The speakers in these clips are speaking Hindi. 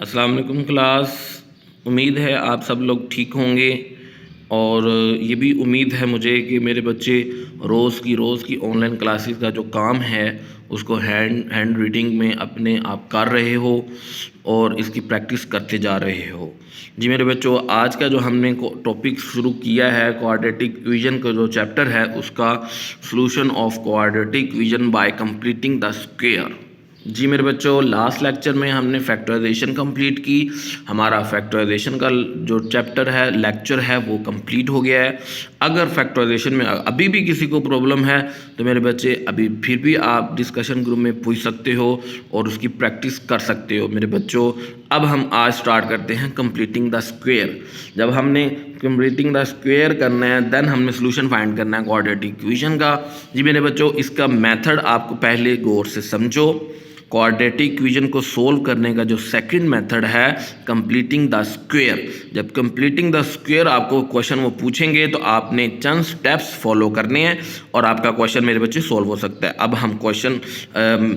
अस्सलाम वालेकुम क्लास। उम्मीद है आप सब लोग ठीक होंगे और ये भी उम्मीद है मुझे कि मेरे बच्चे रोज़ की ऑनलाइन क्लासेस का जो काम है उसको हैंड रीडिंग में अपने आप कर रहे हो और इसकी प्रैक्टिस करते जा रहे हो। जी मेरे बच्चों, आज का जो हमने टॉपिक शुरू किया है क्वाड्रेटिक इक्वेशन का जो चैप्टर है उसका solution of quadratic equation by completing the square. जी मेरे बच्चों, लास्ट लेक्चर में हमने फैक्टराइजेशन कंप्लीट की। हमारा फैक्टराइजेशन का जो चैप्टर है लेक्चर है वो कंप्लीट हो गया है। अगर फैक्टराइजेशन में अभी भी किसी को प्रॉब्लम है तो मेरे बच्चे अभी फिर भी आप डिस्कशन ग्रुप में पूछ सकते हो और उसकी प्रैक्टिस कर सकते हो। मेरे बच्चों, अब हम आज स्टार्ट करते हैं कंप्लीटिंग द स्क्वायर। जब हमने कंप्लीटिंग द स्क्वायर करना है देन हमने सोल्यूशन फाइंड करना है क्वाड्रेटिक इक्वेशन का। जी मेरे बच्चों, इसका मेथड आपको पहले गौर से समझो। क्वाड्रेटिक इक्वेशन को सोल्व करने का जो सेकंड मेथड है कंप्लीटिंग द स्क्वायर। जब कंप्लीटिंग द स्क्वायर आपको क्वेश्चन वो पूछेंगे तो आपने चंद स्टेप्स फॉलो करने हैं और आपका क्वेश्चन मेरे बच्चे सोल्व हो सकता है। अब हम क्वेश्चन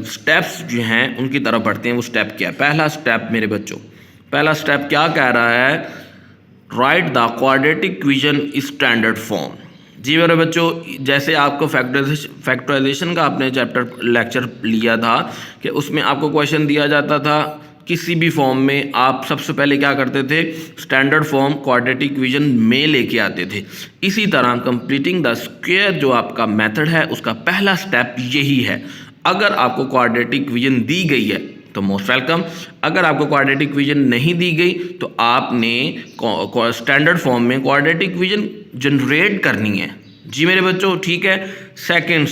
स्टेप्स जो हैं उनकी तरफ बढ़ते हैं। वो स्टेप क्या है? पहला स्टेप मेरे बच्चों, पहला स्टेप क्या कह रहा है? Write the quadratic equation standard form. जी मेरे बच्चों, जैसे आपको फैक्टराइजेशन का आपने चैप्टर लेक्चर लिया था कि उसमें आपको क्वेश्चन दिया जाता था किसी भी फॉर्म में, आप सबसे पहले क्या करते थे? स्टैंडर्ड फॉर्म क्वाड्रेटिक इक्वेशन में लेके आते थे। इसी तरह कंप्लीटिंग द स्क्वायर जो आपका मेथड है उसका पहला स्टेप यही है। अगर आपको क्वाड्रेटिक इक्वेशन दी गई है तो मोस्ट वेलकम। अगर आपको क्वाड्रेटिक इक्वेशन नहीं दी गई तो आपने स्टैंडर्ड फॉर्म में क्वाड्रेटिक इक्वेशन जनरेट करनी है। जी मेरे बच्चों, ठीक है। सेकंड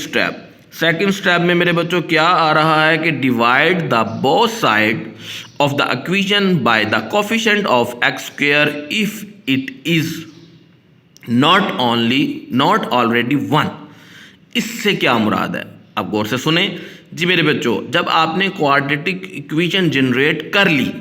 स्टेप में मेरे बच्चों क्या आ रहा है कि divide the both side of the equation by the coefficient of x square if it is not already 1। इससे क्या मुराद है? आप गौर से सुने। जी मेरे बच्चों, जब आपने क्वाड्रेटिक इक्वेशन जनरेट कर ली,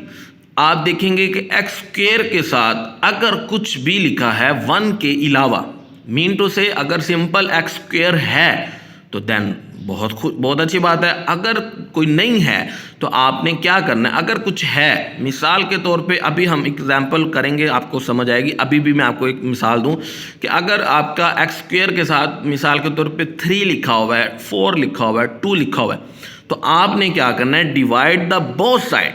आप देखेंगे कि एक्स स्क्वायर के साथ अगर कुछ भी लिखा है 1 के अलावा, मीन टू से अगर सिंपल एक्स स्क्वायर है तो देन बहुत अच्छी बात है। अगर कोई नहीं है तो आपने क्या करना है? अगर कुछ है, मिसाल के तौर पे अभी हम एग्जांपल करेंगे, आपको समझ आएगी। अभी भी मैं आपको एक मिसाल दूं कि अगर आपका एक्स स्क्वायर के साथ मिसाल के तौर पे 3 लिखा हुआ है, 4 लिखा हुआ है, 2 लिखा हुआ है, तो आपने क्या करना है? Divide the both side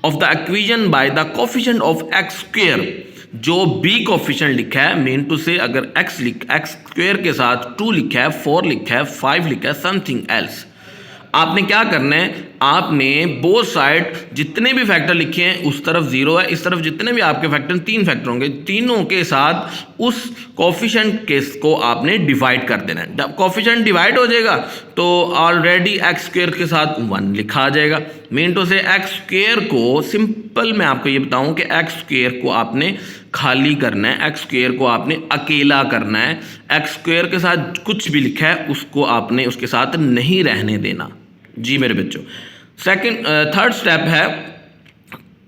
of the equation by the coefficient of x square. जो भी कोफिशिएंट लिखा है, मीन टू से अगर एक्स स्क्वायर के साथ 2 लिखा है, 4 लिखा है, 5 लिखा है, समथिंग एल्स, आपने क्या करना है? आपने बोथ साइड जितने भी फैक्टर लिखे हैं उस तरफ 0 है, इस तरफ जितने भी आपके फैक्टर 3 फैक्टर होंगे, तीनों के साथ उस कोफिशिएंट केस को आपने डिवाइड कर देना है। जब कोफिशिएंट डिवाइड हो जाएगा तो ऑलरेडी एक्स स्क्वायर के साथ 1 लिखा आ जाएगा। मीन टू से एक्स स्क्वायर को सिंपल मैं आपको ये बताऊं कि एक्स स्क्वायर को आपने खाली करना है, एक्स स्क्वायर को आपने अकेला करना है। एक्स स्क्वायर के साथ कुछ भी लिखा है उसको आपने उसके साथ नहीं रहने देना। जी मेरे बच्चों,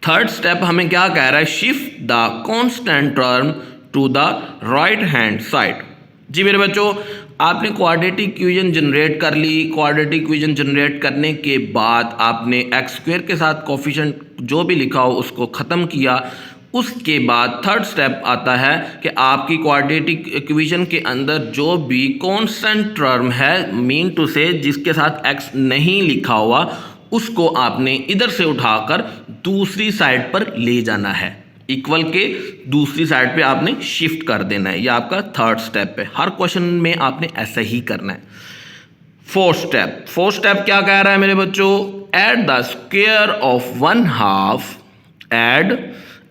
थर्ड स्टेप हमें क्या कह रहा है? Shift the constant term to the right hand side. जी मेरे बच्चों, आपने क्वाड्रेटिक इक्वेशन जनरेट कर ली। क्वाड्रेटिक इक्वेशन जनरेट करने के बाद आपने एक्स स्क्वायर के साथ कोफिशिएंट जो भी लिखा हो उसको ख़त्म किया। उसके बाद थर्ड स्टेप आता है कि आपकी क्वाड्रेटिक इक्वेशन के अंदर जो भी कांस्टेंट टर्म है, मीन टू से जिसके साथ एक्स नहीं लिखा हुआ, उसको आपने इधर से उठाकर दूसरी साइड पर ले जाना है। इक्वल के दूसरी साइड पे आपने शिफ्ट कर देना है। ये आपका थर्ड स्टेप है। हर क्वेश्चन में आपने ऐसा ही करना है। फोर्थ स्टेप क्या कह रहा है मेरे बच्चों? Add the square of 1/2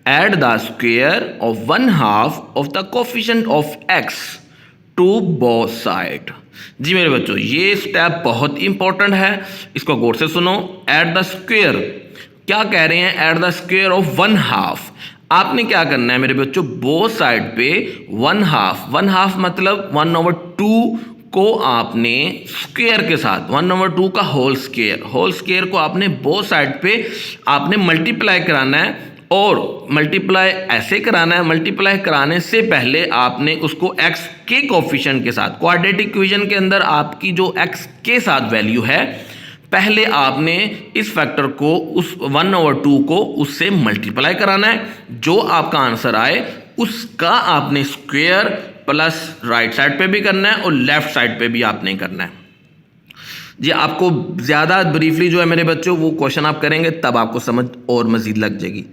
add the square of 1/2 of the coefficient of x to both side। जी मेरे बच्चों, ये स्टेप बहुत इंपॉर्टेंट है, इसको गौर से सुनो। एड द स्क्वायर क्या कह रहे हैं? Add the square of 1/2। आपने क्या करना है मेरे बच्चों? बोथ साइड पे 1/2 मतलब 1/2 को आपने स्क्वायर के साथ 1/2 का होल स्क्वायर को आपने बोथ साइड पे आपने मल्टीप्लाई कराना है। और मल्टीप्लाई ऐसे कराना है, मल्टीप्लाई कराने से पहले आपने उसको x के कोफिशिएंट के साथ, क्वाड्रेटिक इक्वेशन के अंदर आपकी जो x के साथ वैल्यू है पहले आपने इस फैक्टर को उस 1/2 को उससे मल्टीप्लाई कराना है, जो आपका आंसर आए उसका आपने स्क्वायर प्लस राइट साइड पे भी करना है और लेफ्ट साइड पे भी आपने करना है। जी आपको ज़्यादा ब्रीफली जो है मेरे बच्चों वो क्वेश्चन आप करेंगे तब आपको समझ और मज़ीद लग जाएगी।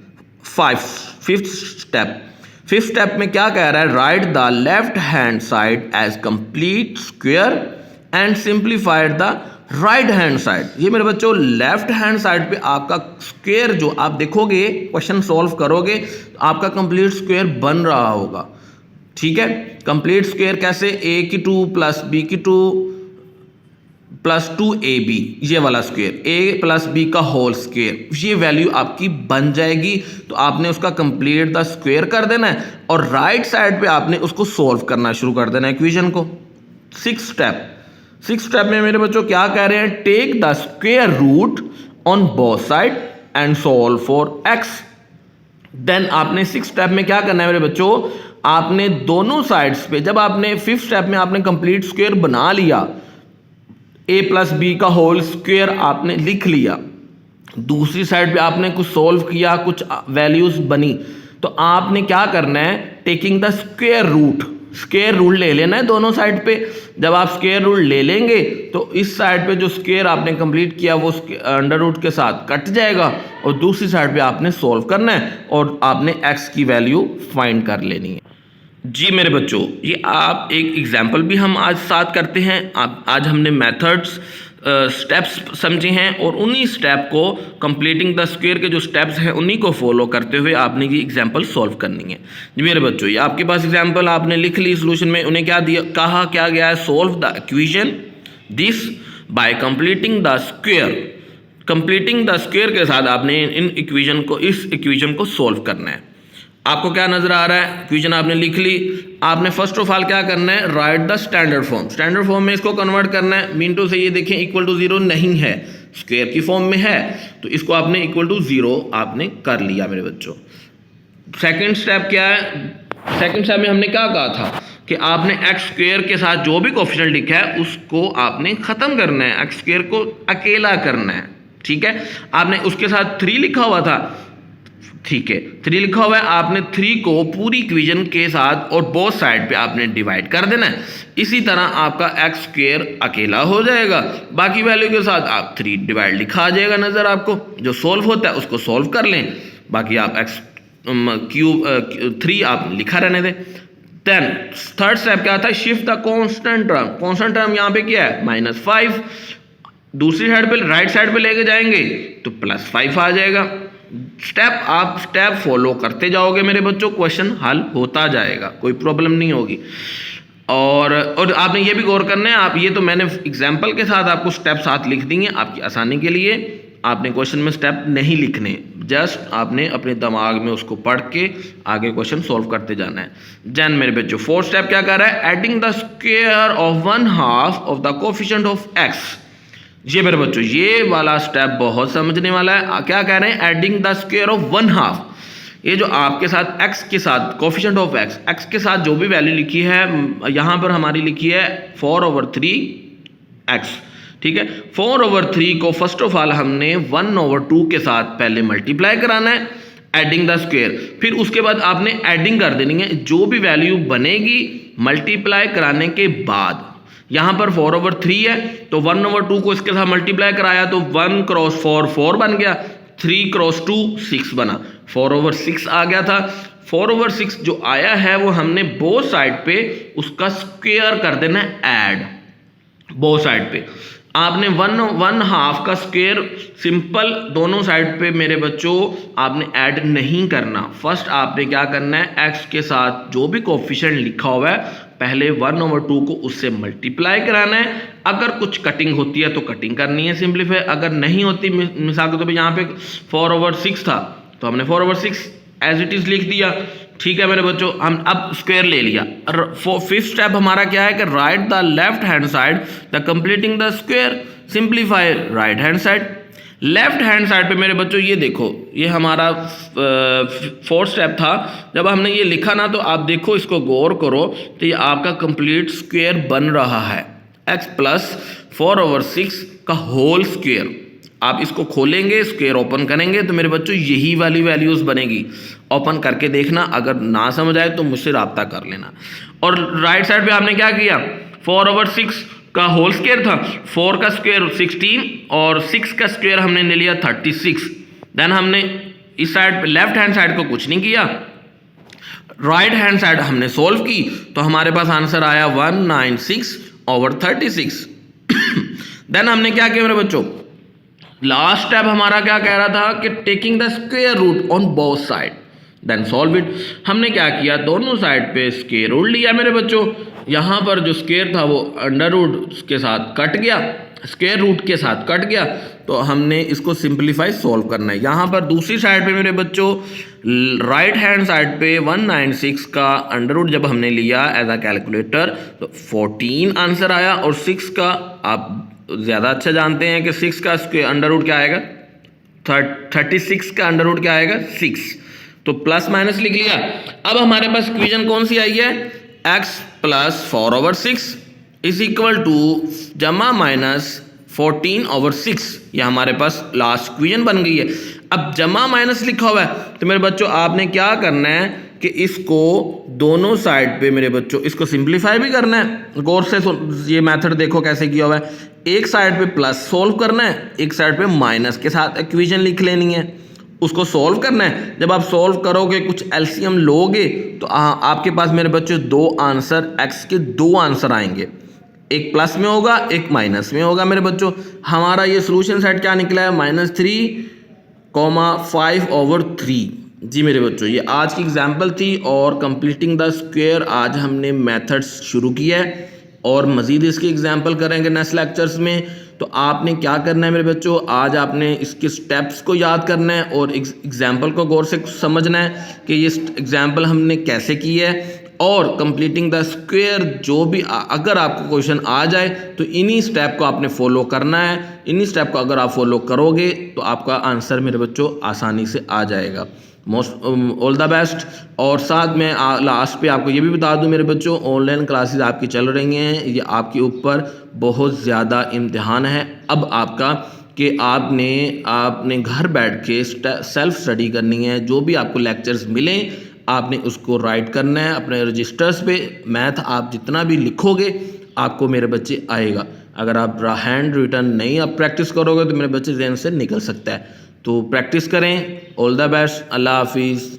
फिफ्थ स्टेप में क्या कह रहा है, write the left hand side as complete square and simplified the right hand side. ये मेरे बच्चों लेफ्ट हैंड साइड पे आपका स्क्वायर जो आप देखोगे क्वेश्चन सॉल्व करोगे तो आपका कंप्लीट स्क्वायर बन रहा होगा। ठीक है, कंप्लीट स्क्वायर कैसे, a की 2 प्लस b की 2 प्लस 2ab, ये वाला स्क्वायर a प्लस b का होल स्क्वायर, ये वैल्यू आपकी बन जाएगी। तो आपने उसका कंप्लीट द स्क्वायर कर देना है और राइट साइड पे आपने उसको सॉल्व करना शुरू कर देना है इक्वेशन को। सिक्स स्टेप में मेरे बच्चों क्या कह रहे हैं, take the square root on both side and solve for x। Then आपने सिक्स स्टेप में क्या करना है मेरे बच्चों, आपने दोनों साइड्स पे, जब आपने फिफ्थ स्टेप में आपने कंप्लीट स्क्वायर बना लिया, a प्लस बी का होल स्क्वायर आपने लिख लिया, दूसरी साइड पे आपने कुछ सॉल्व किया, कुछ वैल्यूज बनी, तो आपने क्या करना है, टेकिंग द स्क्वायर रूट ले लेना है दोनों साइड पे। जब आप स्क्वायर रूट ले लेंगे तो इस साइड पे जो स्क्वायर आपने कंप्लीट किया वो अंडर रूट के साथ कट जाएगा और दूसरी साइड पे आपने सॉल्व करना है और आपने x की वैल्यू फाइंड कर लेनी है। जी मेरे बच्चों, ये आप एक एग्जाम्पल भी हम आज साथ करते हैं। आज हमने मेथड्स स्टेप्स समझे हैं और उन्हीं स्टेप को कंप्लीटिंग द स्क्वायर के जो स्टेप्स हैं उन्हीं को फॉलो करते हुए आपने ये एग्जाम्पल सॉल्व करनी है। जी मेरे बच्चों, ये आपके पास एग्जाम्पल आपने लिख ली सोल्यूशन में, उन्हें क्या दिया, कहा क्या गया है, solve the equation this by completing the square. Completing the square के साथ आपने इस इक्वेशन को सॉल्व करना है। आपको क्या नजर आ रहा है, इक्वेशन आपने लिख ली, आपने फर्स्ट ऑफ ऑल क्या करना है, राइट द स्टैंडर्ड फॉर्म में इसको कन्वर्ट करना है। मीन टू से ये देखें इक्वल टू 0 नहीं है, स्क्वायर की फॉर्म में है, तो इसको आपने इक्वल टू 0 आपने कर लिया मेरे बच्चों। सेकंड स्टेप क्या है, सेकंड स्टेप में हमने क्या कहा था कि आपने एक्स स्क्वायर के साथ जो भी कोफिशिएंट लिखा है उसको आपने खत्म करना है, एक्स स्क्वायर को अकेला करना है। ठीक है, आपने उसके साथ 3 लिखा हुआ था, ठीक है 3 लिखा हुआ है, आपने 3 को पूरी इक्वेशन के साथ और बोथ साइड पे आपने डिवाइड कर देना है। इसी तरह आपका एक्स स्क्वायर अकेला हो जाएगा, बाकी वैल्यू के साथ आप 3 डिवाइड लिखा आ जाएगा नजर आपको, जो सोल्व होता है उसको सोल्व कर लें, बाकी आप एक्स क्यूब 3 आप लिखा रहने दें। देन थर्ड स्टेप क्या था, शिफ्ट द कांस्टेंट टर्म यहाँ पे क्या है -5, दूसरी साइड पे राइट साइड पे लेके जाएंगे तो +5 आ जाएगा। स्टेप फॉलो करते जाओगे मेरे बच्चों, क्वेश्चन हल होता जाएगा, कोई प्रॉब्लम नहीं होगी। और आपने ये भी गौर करना है, आप ये तो मैंने एग्जाम्पल के साथ आपको स्टेप साथ लिख देंगे आपकी आसानी के लिए, आपने क्वेश्चन में स्टेप नहीं लिखने, जस्ट आपने अपने दिमाग में उसको पढ़ के आगे क्वेश्चन सॉल्व करते जाना है। देन मेरे बच्चों फोर्थ स्टेप क्या कर रहा है, adding the square of 1/2 of the coefficient of x. ये मेरे बच्चों ये वाला स्टेप बहुत समझने वाला है। क्या कह रहे हैं, एडिंग द स्क्वायर ऑफ 1/2, ये जो आपके साथ x के साथ कोफिशिएंट ऑफ x के साथ जो भी वैल्यू लिखी है, यहाँ पर हमारी लिखी है 4/3x। ठीक है, 4/3 को फर्स्ट ऑफ ऑल हमने 1/2 के साथ पहले मल्टीप्लाई कराना है, एडिंग द स्क्वायर, फिर उसके बाद आपने एडिंग कर देनी है, जो भी वैल्यू बनेगी मल्टीप्लाई कराने के बाद। यहाँ पर 4/3 है तो 1/2 को इसके साथ मल्टीप्लाई कराया तो 1 × 4 4 बन गया, 3 × 2 6 बना, 4/6 आ गया था। 4/6 जो आया है वो हमने बोथ साइड पे उसका स्क्वायर कर देना है, ऐड बोथ साइड पे। आपने 1/2 का स्क्वायर सिंपल दोनों साइड पे मेरे बच्चों आपने ऐड नहीं करना। फर्स्ट आपने क्या करना है, एक्स के साथ जो भी कोफिशिएंट लिखा हुआ है पहले 1/2 को उससे मल्टीप्लाई कराना है। अगर कुछ कटिंग होती है तो कटिंग करनी है, सिंपलीफाई। अगर नहीं होती, मिसाल के तौर पे यहाँ पे 4/6 था तो हमने 4/6 एज इट इज लिख दिया। ठीक है मेरे बच्चों, हम अब स्क्वायर ले लिया। फिफ्थ स्टेप हमारा क्या है कि right the left hand side the completing the square, simplify right hand side. Left hand side पे मेरे बच्चों ये देखो, ये हमारा फोर्थ स्टेप था। जब हमने ये लिखा ना तो आप देखो, इसको गौर करो तो ये आपका कंप्लीट स्क्वायर बन रहा है। x + 4/6 का होल स्क्वायर। आप इसको खोलेंगे, स्क्वायर ओपन करेंगे तो मेरे बच्चों यही वाली वैल्यूज़ बनेगी। ओपन करके देखना, अगर ना समझ आए तो मुझसे रब्ता कर लेना। और राइट साइड पे आपने क्या किया, 4/6 का होल स्क्वायर था, 4 का स्क्वायर 16 और 6 का स्क्वायर हमने ले लिया 36। देन हमने इस साइड पे लेफ्ट हैंड साइड को कुछ नहीं किया, राइट हैंड साइड हमने सोल्व की तो हमारे पास आंसर आया 196/36। देन हमने क्या किया मेरे बच्चों, लास्ट स्टेप हमारा क्या कह रहा था कि taking the square root on both side, then solve it. हमने क्या किया, दोनों साइड पे स्क्वायर रूट लिया मेरे बच्चों। यहाँ पर जो स्क्वायर था वो अंडर रूट के साथ कट गया, स्क्वायर रूट के साथ कट गया, तो हमने इसको सिंप्लीफाई सॉल्व करना है। यहाँ पर दूसरी साइड पे मेरे बच्चों राइट हैंड साइड पे 196 का अंडर रूट जब हमने लिया एज अ कैलकुलेटर तो 14 आंसर आया, और 6 का आप ज़्यादा अच्छा जानते हैं कि 6 का अंडर रूट क्या आएगा, 36 का अंडर रूट क्या आएगा 6, तो प्लस माइनस लिख लिया। अब हमारे पास इक्वेशन कौन सी आई है, x + 4/6 इज इक्वल टू जमा माइनस 14/6, यह हमारे पास लास्ट इक्वेशन बन गई है। अब जमा माइनस लिखा हुआ है तो मेरे बच्चों आपने क्या करना है कि इसको दोनों साइड पे मेरे बच्चों इसको सिंप्लीफाई भी करना है। गौर से ये मेथड देखो कैसे किया हुआ है, एक साइड पे प्लस सोल्व करना है, एक साइड पे माइनस के साथ इक्वेशन लिख लेनी है, उसको सॉल्व करना है। जब आप सॉल्व करोगे कुछ एलसीएम लोगे तो आपके पास मेरे बच्चों दो आंसर, एक्स के दो आंसर आएंगे, एक प्लस में होगा एक माइनस में होगा। मेरे बच्चों हमारा ये सोल्यूशन सेट क्या निकला है, -3,5/3। जी मेरे बच्चों ये आज की एग्जाम्पल थी, और कंप्लीटिंग द स्क्वायर आज हमने मेथड्स शुरू किया है, और मज़ीद इसकी एग्जाम्पल करेंगे नेक्स्ट लेक्चर्स में। तो आपने क्या करना है मेरे बच्चों, आज आपने इसके स्टेप्स को याद करना है और एग्जाम्पल को गौर से समझना है कि ये एग्जाम्पल हमने कैसे की है, और कंप्लीटिंग द स्क्वायर जो भी अगर आपको क्वेश्चन आ जाए तो इन्हीं स्टेप को आपने फॉलो करना है। इन्हीं स्टेप को अगर आप फॉलो करोगे तो आपका आंसर मेरे बच्चों आसानी से आ जाएगा। Most all the best. और साथ में लास्ट पे आपको ये भी बता दूं मेरे बच्चों, ऑनलाइन क्लासेस आपकी चल रही हैं, ये आपके ऊपर बहुत ज़्यादा इम्तिहान है अब आपका कि आपने घर बैठ के सेल्फ स्टडी करनी है। जो भी आपको लेक्चर्स मिलें आपने उसको राइट करना है अपने रजिस्टर्स पे। मैथ आप जितना भी लिखोगे आपको मेरे बच्चे आएगा, अगर आप हैंड रिटन नहीं आप प्रैक्टिस करोगे तो मेरे बच्चे जहन से निकल सकता है। तो प्रैक्टिस करें। All the best. अल्लाह हाफिज़।